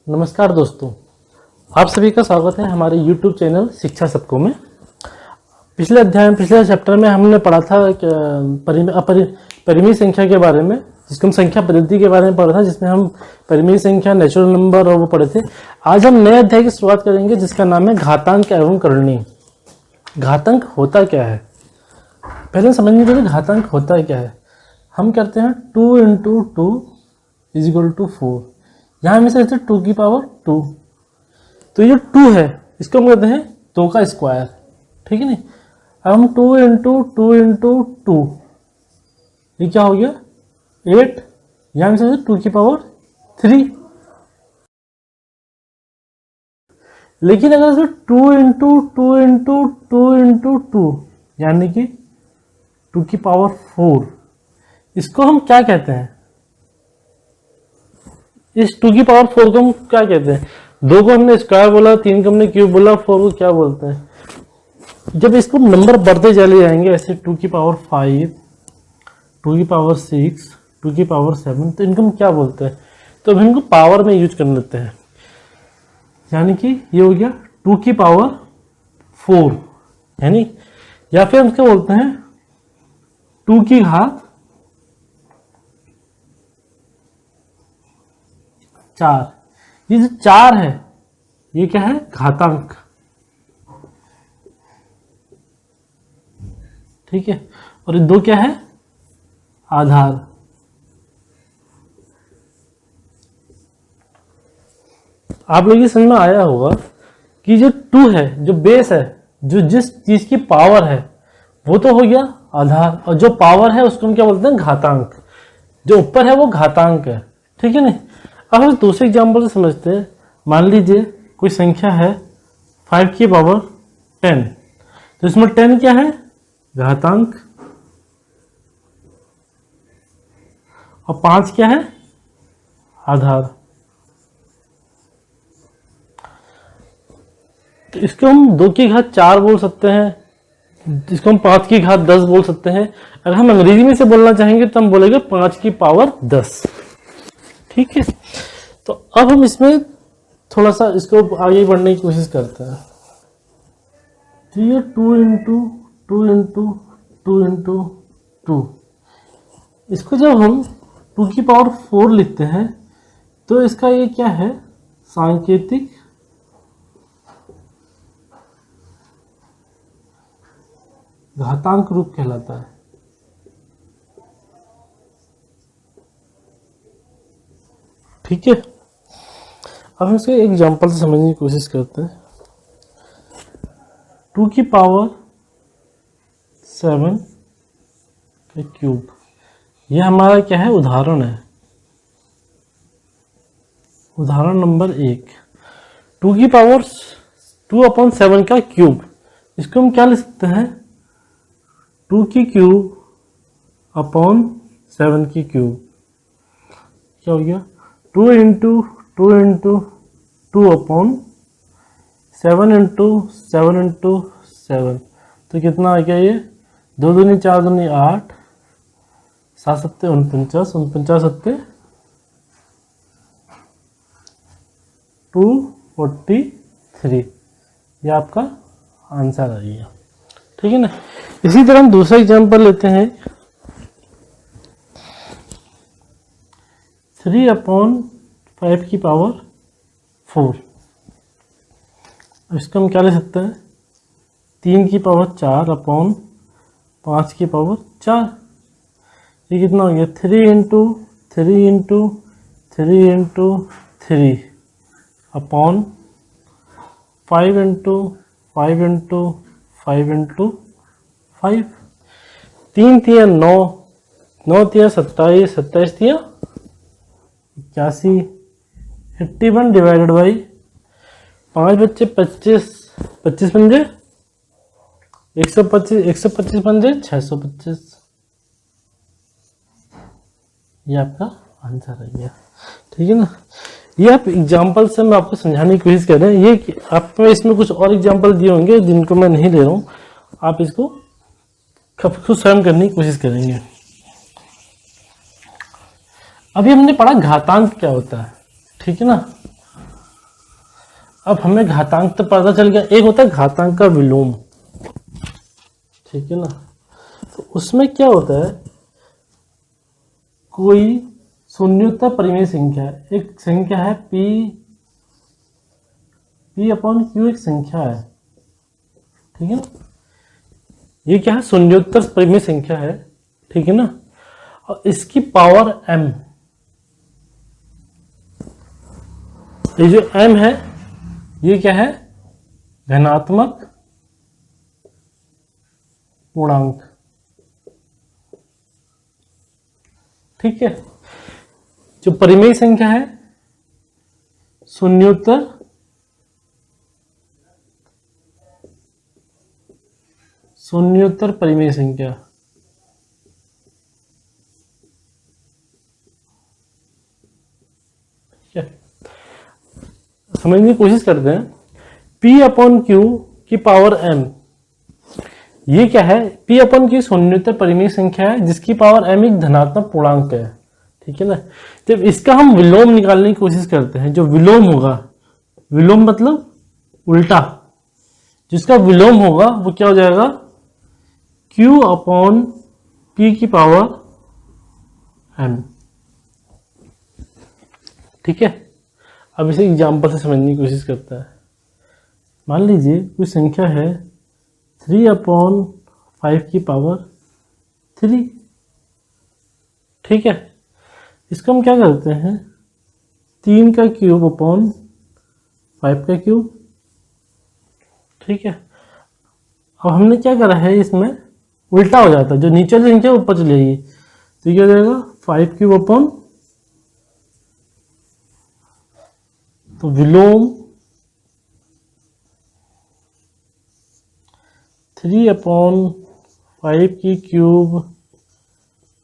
नमस्कार दोस्तों, आप सभी का स्वागत है हमारे YouTube चैनल शिक्षा सबको में। पिछले चैप्टर में हमने पढ़ा था परिमेय संख्या के बारे में, जिसको हम संख्या पद्धति के बारे में पढ़ा था, जिसमें हम परिमेय संख्या, नेचुरल नंबर और वो पढ़े थे। आज हम नए अध्याय की शुरुआत करेंगे जिसका नाम है घातांक एवं करणी। घातांक होता क्या है, पहले समझने के लिए घातांक होता क्या है। हम करते हैं 2 × 2 = 4। यहाँ में से 2 की पावर 2, तो ये 2 है, इसको हम कहते हैं 2 का स्क्वायर, ठीक है नहीं। अब हम 2 × 2 × 2, ये क्या हो गया 8, यहाँ में से 2 की पावर 3। लेकिन अगर इसमें 2 × 2 × 2 × 2 यानी कि 2 की पावर 4, इसको हम क्या कहते हैं? इस 2 की पावर 4 को हम क्या कहते हैं? 2 को हमने स्क्वायर बोला, 3 को हमने क्यूब बोला, 4 को क्या बोलते हैं? जब इसको नंबर बढ़ते चले जाएंगे ऐसे 2 की पावर 5, 2 की पावर 6, 2 की पावर 7, तो इनको हम क्या बोलते हैं? तो अब इनको पावर में यूज कर लेते हैं, यानी कि ये हो गया 2 की पावर 4, यानी या फिर हम क्या बोलते हैं 2 की घात 4। ये जो 4 है ये क्या है? घातांक, ठीक है। और ये 2 क्या है? आधार। आप लोग ये समझ में आया होगा कि जो 2 है, जो बेस है, जो जिस चीज की पावर है वो तो हो गया आधार, और जो पावर है उसको हम क्या बोलते हैं? घातांक। जो ऊपर है वो घातांक है, ठीक है नहीं। अब हम दूसरे एग्जाम्पल से समझते हैं। मान लीजिए कोई संख्या है 5 की पावर 10, तो इसमें 10 क्या है? घातांक, और 5 क्या है? आधार। तो इसको हम 2 की घात 4 बोल सकते हैं, इसको हम 5 की घात 10 बोल सकते हैं। अगर हम अंग्रेजी में से बोलना चाहेंगे तो हम बोलेंगे 5 की पावर 10, ठीक है। तो अब हम इसमें थोड़ा सा इसको आगे बढ़ने की कोशिश करते हैं। तो ये 2 × 2 × 2 × 2, इसको जब हम 2 की पावर 4 लिखते हैं तो इसका ये क्या है? सांकेतिक घातांक रूप कहलाता है, ठीक है। अब हम इसको एक एग्जांपल से समझने की कोशिश करते हैं। 2 की पावर 7 का क्यूब, यह हमारा क्या है? उदाहरण है, उदाहरण नंबर 1। 2 की पावर 2/7 का क्यूब, इसको हम क्या लिख सकते हैं? 2 की क्यूब अपॉन 7 की क्यूब। क्या हो गया? 2 × 2 × 2 अपॉन 7 × 7 × 7, तो कितना आ गया? ये 2 दूनी 4 दूनी 8, 7 सत्ते 49, 49 सत्ते 243, ये आपका आंसर आ गया, ठीक है ना। इसी तरह हम दूसरा एग्जांपल लेते हैं। 3/5 की पावर 4, इसको हम क्या ले सकते हैं? 3 की पावर 4 अपॉन 5 की पावर 4, ये कितना हो गया? 3 × 3 × 3 × 3 अपॉन 5 × 5 × 5 × 5। 3 तिया 9, 9 तिया 27, 27 तिया 81, 81 डिवाइडेड बाई 5 बच्चे 25, 25 पंजे 125, 125 पंजे 625, ये आपका आंसर है गया, ठीक है ना। ये आप एग्जाम्पल से मैं आपको समझाने की कोशिश कर रहे हैं। ये आप इसमें कुछ और एग्जाम्पल दिए होंगे जिनको मैं नहीं ले रहा हूँ, आप इसको खुद स्वयं करने की कोशिश करेंगे। अभी हमने पढ़ा घातांक क्या होता है, ठीक है ना। अब हमें घातांक तो पता चल गया, एक होता है घातांक का विलोम, ठीक है ना। तो उसमें क्या होता है, कोई शून्योत्तर परिमेय संख्या है, एक संख्या है p अपॉन q, एक संख्या है, ठीक है ना। ये क्या है, शून्योत्तर परिमेय संख्या है, ठीक है ना। और इसकी पावर m, ये जो m है ये क्या है, धनात्मक पूर्णांक, ठीक है। जो परिमेय संख्या है शून्योत्तर परिमेय संख्या, ठीक है। समझने की कोशिश करते हैं, p अपॉन क्यू की पावर m, ये क्या है, p अपॉन क्यू शून्योत्तर परिमेय संख्या है जिसकी पावर m एक धनात्मक पूर्णांक है, ठीक है ना। जब इसका हम विलोम निकालने की कोशिश करते हैं, जो विलोम होगा, विलोम मतलब उल्टा, जिसका विलोम होगा वो क्या हो जाएगा, q अपॉन p की पावर m, ठीक है। अब इसे एग्जाम्पल से समझने की कोशिश करता है। मान लीजिए कोई संख्या है 3 अपॉन 5 की पावर 3, ठीक है। इसको हम क्या करते हैं, 3 का क्यूब अपॉन 5 का क्यूब, ठीक है। अब हमने क्या करा है, इसमें उल्टा हो जाता है, जो नीचे वाली संख्या ऊपर चली जाएगी, तो क्या हो जाएगा 5 क्यूब अपॉन, तो विलोम 3 अपॉन 5 की क्यूब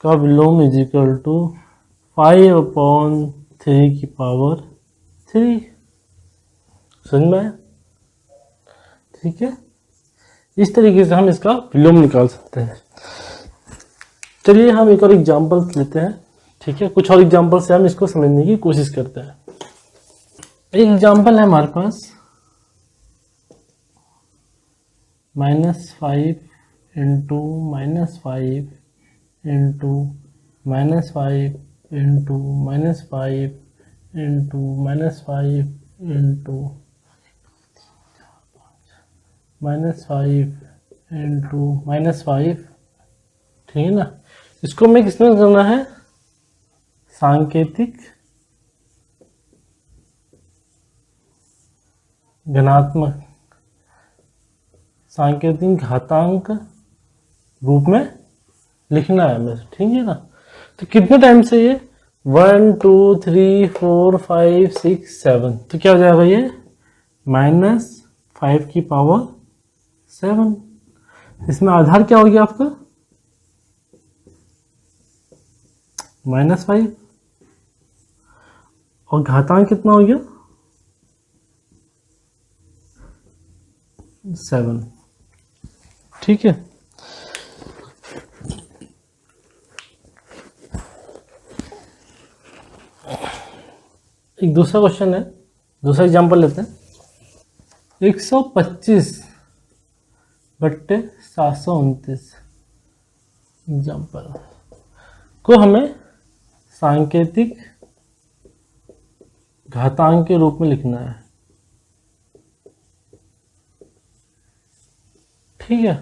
का विलोम इज इक्वल टू 5 अपॉन 3 की पावर 3, समझ में आया, ठीक है। इस तरीके से हम इसका विलोम निकाल सकते हैं। चलिए हम एक और एग्जांपल लेते हैं, ठीक है। कुछ और एग्जांपल से हम इसको समझने की कोशिश करते हैं। एक एग्जांपल है हमारे पास -5 into -5 into -5 into -5 into -5 into -5 into -5, ठीक है ना। इसको हमें किसमें करना है, सांकेतिक घनात्मक, सांकेतिक घातांक रूप में लिखना है हमें, ठीक है ना। तो कितने टाइम से ये 1 2 3 4 5 6 7, तो क्या हो जाएगा ये -5 की पावर 7। इसमें आधार क्या हो गया आपका, -5, और घातांक कितना हो गया 7, ठीक है। एक दूसरा क्वेश्चन है, दूसरा एग्जांपल लेते हैं। 125 बट्टे 729 एग्जांपल को हमें सांकेतिक घातांक के रूप में लिखना है, ठीक है।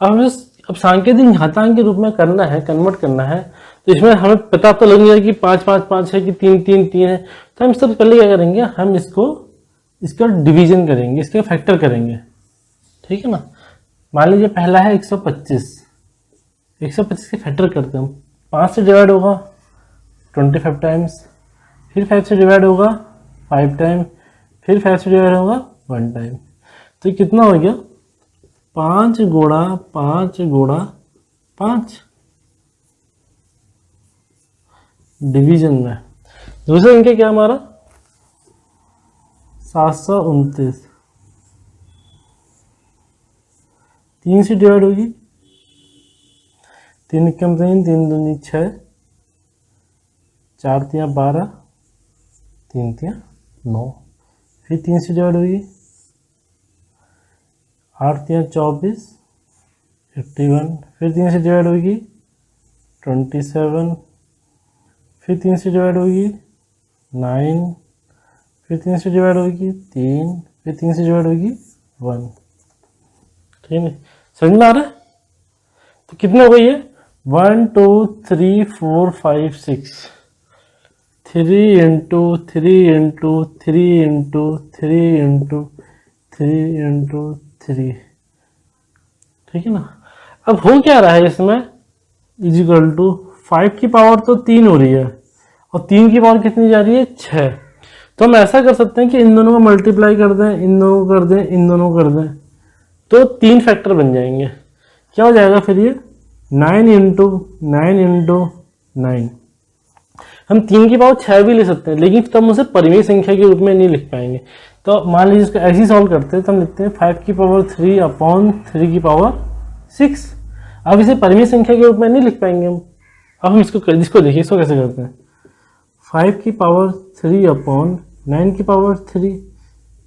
अब सांकेतिक घातांक के रूप में करना है, कन्वर्ट करना है, तो इसमें हमें पता तो लग गया कि 5 5 5 है कि 3 3 3 है। तो हम सबसे पहले क्या करेंगे, हम इसका डिवीजन करेंगे, इसका फैक्टर करेंगे, ठीक है ना। मान लीजिए पहला है 125, 125 के फैक्टर करते हैं हम, 5 से डिवाइड होगा 25 टाइम्स, फिर 5 से डिवाइड होगा 5 टाइम, फिर 5 से डिवाइड होगा 1 टाइम। तो कितना हो गया, 5 गुणा 5 गुणा 5 डिवीजन में। दूसरा संख्या क्या हमारा 729, 3 से डिवाइड होगी, 3 कम 3 3 दूनी 6, 4 तिया 12, 3 तिया 9, फिर 3 से डिवाइड होगी, 8 3 24, 51, फिर 3 से डिवाइड होगी 27, फिर 3 से डिवाइड होगी 9, फिर 3 से डिवाइड होगी 3, फिर 3 से डिवाइड होगी 1। ठीक है, समझ में आ रहा है? तो कितने हो गई है? 1 2 3 4 5 6, 3 into 3 into 3 into 3 into 3 into 3। ठीक है ना? अब हो क्या रहा है इसमें, इजिकल टू 5 की पावर तो 3 हो रही है और 3 की पावर कितनी जा रही है? 6। तो हम ऐसा कर सकते हैं कि इन दोनों को मल्टीप्लाई कर दें, इन दोनों को कर दें, इन दोनों को कर दें, तो 3 फैक्टर बन जाएंगे। क्या हो जाएगा फिर ये? 9 इंटू 9 इंटू 9। हम 3 की पावर 6 भी ले सकते हैं, लेकिन तब उसे परिमेय संख्या के रूप में नहीं लिख पाएंगे। तो मान लीजिए इसको ऐसे ही सॉल्व करते हैं, तो हम लिखते हैं 5 की पावर 3 अपॉन 3 की पावर 6। अब इसे परिमेय संख्या के रूप में नहीं लिख पाएंगे हम। अब हम इसको देखिए, इसको कैसे करते हैं। 5 की पावर 3 अपॉन 9 की power 3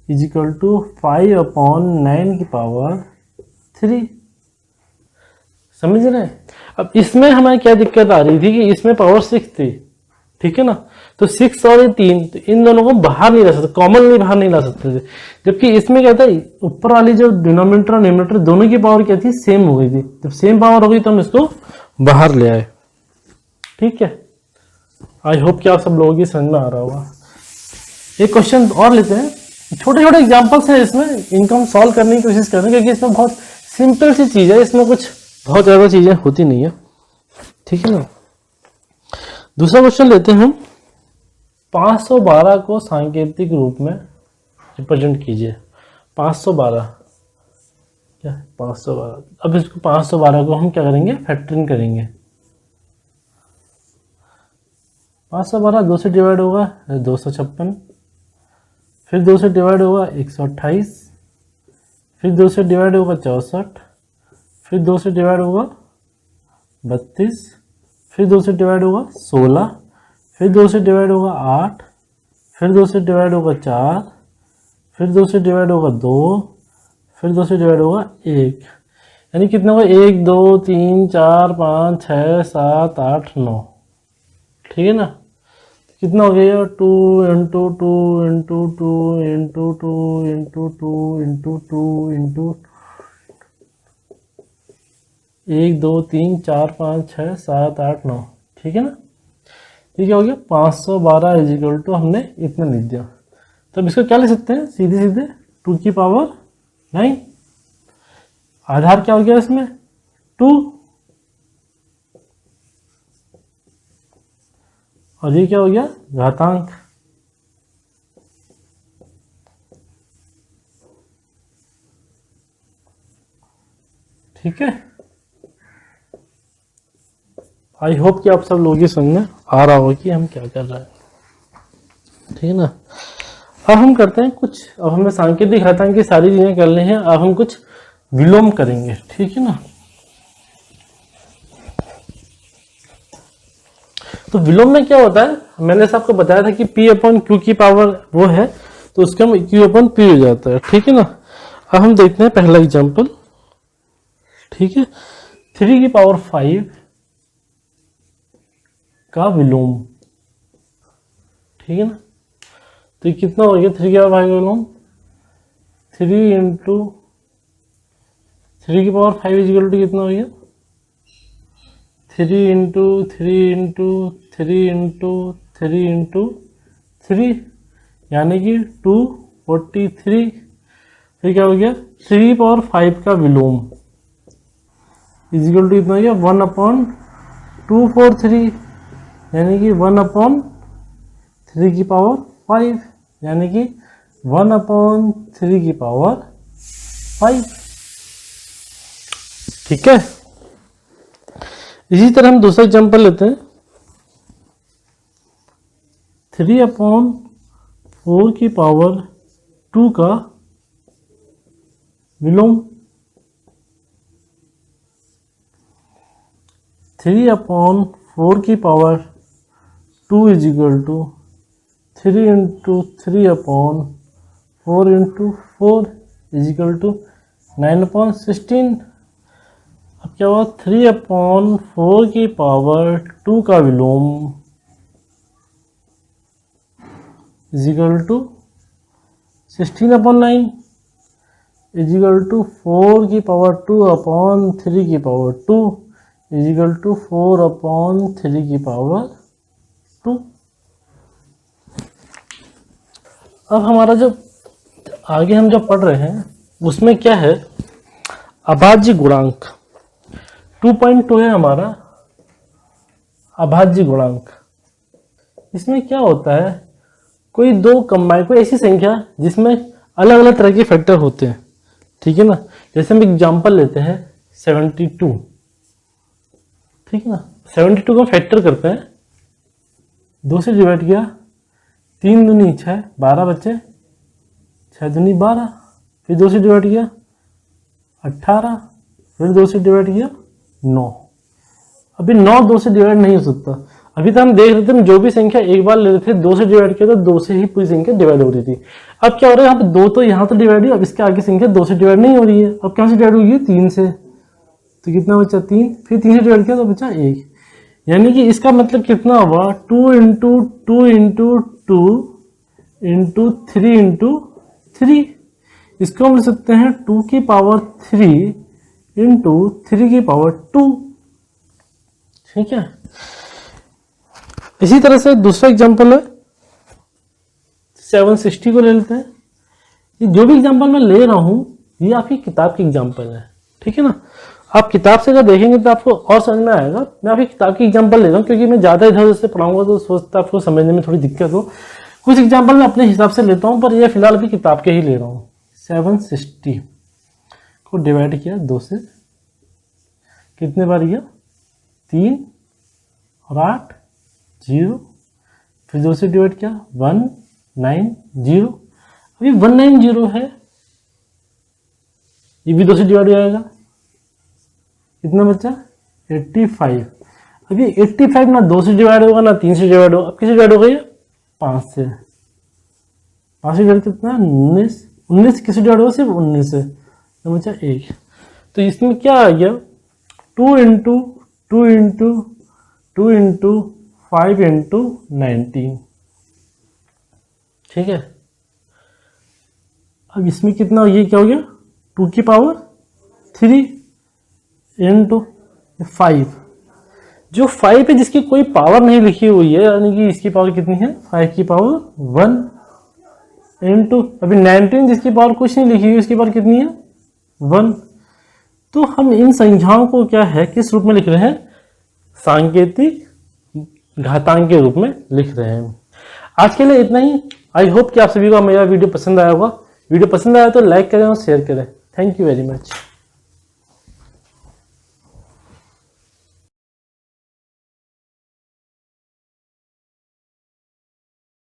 is equal to 5 upon 9 की पावर 3। समझ रहे हैं? अब इसमें हमें क्या दिक्कत आ रही थी कि इसमें पावर 6 थी। ठीक है ना? तो 6 और ये 3, तो इन दोनों को बाहर नहीं ला सकते, कॉमनली बाहर नहीं ला सकते थे। जबकि इसमें क्या था, ऊपर वाली जो डिनोमिनेटर और न्यूमरेटर दोनों की पावर क्या थी? सेम हो गई थी। जब सेम पावर हो गई तो हम इसको बाहर ले आए। ठीक है, आई होप कि आप सब लोगों की समझ में आ रहा होगा। एक क्वेश्चन और लेते हैं, छोटे छोटे एग्जाम्पल्स हैं इसमें, इनको हम सॉल्व करने की कोशिश कर रहे हैं, क्योंकि इसमें बहुत सिंपल सी चीज है, इसमें कुछ बहुत ज्यादा चीजें होती नहीं है। ठीक है ना? दूसरा क्वेश्चन लेते हैं हम। 512 को सांकेतिक रूप में रिप्रेजेंट कीजिए। 512 क्या? 512। अब इसको 512 को हम क्या करेंगे? फैक्टरिंग करेंगे। 512 2 से डिवाइड होगा 256, फिर 2 से डिवाइड होगा 128, फिर 2 से डिवाइड होगा 64, फिर 2 से डिवाइड होगा 32, फिर 2 से डिवाइड होगा 16, फिर 2 से डिवाइड होगा 8, फिर 2 से डिवाइड होगा 4, फिर 2 से डिवाइड होगा 2, फिर 2 से डिवाइड होगा 1। यानी कितना होगा? 1 2 3 4 5 6 7 8 9। ठीक है ना? कितना हो गया? 2 into 2 into 2 into 2 into 2 into 2 into 1 2 3 4 5 6 7 8 9। ठीक है ना? ये क्या हो गया? 512 इज इक्वल टू हमने इतना लिख दिया। तो अब इसको क्या लिख सकते हैं? सीधे सीधे 2 की पावर 9। आधार क्या हो गया इसमें? 2, और ये क्या हो गया? घातांक। ठीक है, आई होप कि आप सब लोगों की समझ में आ रहा होगा कि हम क्या कर रहे हैं। ठीक है ना? अब हम करते हैं कुछ, अब हमें सांकेतिक घातांक की सारी चीजें कर ली हैं, अब हम कुछ विलोम करेंगे। ठीक है ना? तो विलोम में क्या होता है, मैंने आपको बताया था कि P अपॉन Q की पावर वो है, तो उसका Q अपॉन P हो जाता है। ठीक है ना? अब हम देखते हैं पहला एग्जांपल। ठीक है, 3 की पावर 5 का विलोम। ठीक है ना? तो कितना हो गया? 3 की पावर 5 का विलोम 3 इंटू 3 की पावर 5 इक्वल टू कितना हो गया? 3 इंटू 3 इंटू 3 इंटू 3 इंटू 3, यानी कि 243। फिर क्या हो गया? 3 पावर 5 का विलोम इजिकल टू कितना हो गया? 1 अपॉन 243, यानी कि 1 अपॉन 3 की पावर 5, यानी कि 1 अपॉन 3 की पावर 5। ठीक है, इसी तरह हम दूसरा एग्जांपल लेते हैं। 3 अपॉन 4 की पावर 2 का विलोम। 3 अपॉन 4 की power 2 is equal to 3 into 3 upon 4 into 4 is equal to 9/16। अब क्या हुआ, 3/4 की पावर 2 का विलोम इजिकल टू 16/9 इजिकल टू 4 की पावर 2/3 की पावर 2 इजिकल टू 4/3 की पावर 2। अब हमारा जो आगे हम जो पढ़ रहे हैं उसमें क्या है, अभाज्य गुणांक 2.2 है हमारा अभाज्य गुणांक। इसमें क्या होता है, कोई दो कंबाइन, कोई ऐसी संख्या जिसमें अलग अलग तरह के फैक्टर होते हैं, ठीक है ना। जैसे हम एग्जांपल लेते हैं 72, ठीक है ना। 72 को फैक्टर करते हैं, 2 से डिवाइड किया, 3 दूनी 6, 12 बच्चे, 6 दूनी 12, फिर 2 से डिवाइड किया 18, फिर 2 से डिवाइड किया 9। अभी 9 2 से डिवाइड नहीं हो सकता। अभी तो हम देख रहे थे, हम जो भी संख्या एक बार ले रहे थे 2 से डिवाइड किया तो 2 से ही पूरी संख्या डिवाइड हो रही थी। अब क्या हो रहा है, यहाँ पे 2 तो यहाँ तो डिवाइड हुई, अब इसके आगे संख्या 2 से डिवाइड नहीं हो रही है। अब कहाँ से डिवाइड होगी, 3 से। तो कितना बचा, 3, फिर 3 से डिवाइड किया तो बचा 1। यानी कि इसका मतलब कितना हुआ, 2 इंटू 2 इंटू 2 इंटू 3 इंटू 3। इसको हम लिख सकते हैं 2 की पावर 3 इंटू 3 की पावर 2, ठीक है। इसी तरह से दूसरा एग्जांपल है 760 को ले लेते हैं। ये जो भी एग्जांपल मैं ले रहा हूं ये आपकी किताब की एग्जांपल है, ठीक है ना। आप किताब से अगर देखेंगे तो आपको और समझ में आएगा। मैं आपकी किताब की एग्जांपल ले रहा हूं क्योंकि मैं ज़्यादा इधर उधर से पढ़ाऊंगा तो सोचता आपको समझने में थोड़ी दिक्कत हो। कुछ एग्जांपल मैं अपने हिसाब से लेता हूं, पर ये फिलहाल भी किताब के ही ले रहा हूँ। 760 को डिवाइड किया 2 से, कितने बार किया, 3 और 8 0, फिर 2 से डिवाइड किया 190। अभी 190 है, ये भी 2 से डिवाइड हो जाएगा, कितना बचा 85। अभी 85 ना 2 से डिवाइड होगा ना 3 से डिवाइड होगा, अब किससे डिवाइड होगा, ये 5 से। 5 से डिवाइड कितना, 19। 19 किससे डिवाइड होगा, सिर्फ 19 से, तो बचा 1। तो इसमें क्या आ गया, 2 इंटू 2 इंटू 2 इंटू 5 इंटू 19, ठीक है। अब इसमें कितना, ये क्या हो गया, 2 की पावर 3 इंटू 5। जो 5 है जिसकी कोई पावर नहीं लिखी हुई है, यानी कि इसकी पावर कितनी है, 5 की पावर 1 इंटू, अभी 19 जिसकी पावर कुछ नहीं लिखी हुई, उसकी पावर कितनी है, 1। तो हम इन संख्याओं को क्या है, किस रूप में लिख रहे हैं, सांकेतिक घातांक के रूप में लिख रहे हैं। आज के लिए इतना ही। आई होप कि आप सभी को मेरा वीडियो पसंद आया होगा। वीडियो पसंद आया तो लाइक करें और शेयर करें। Thank you very much.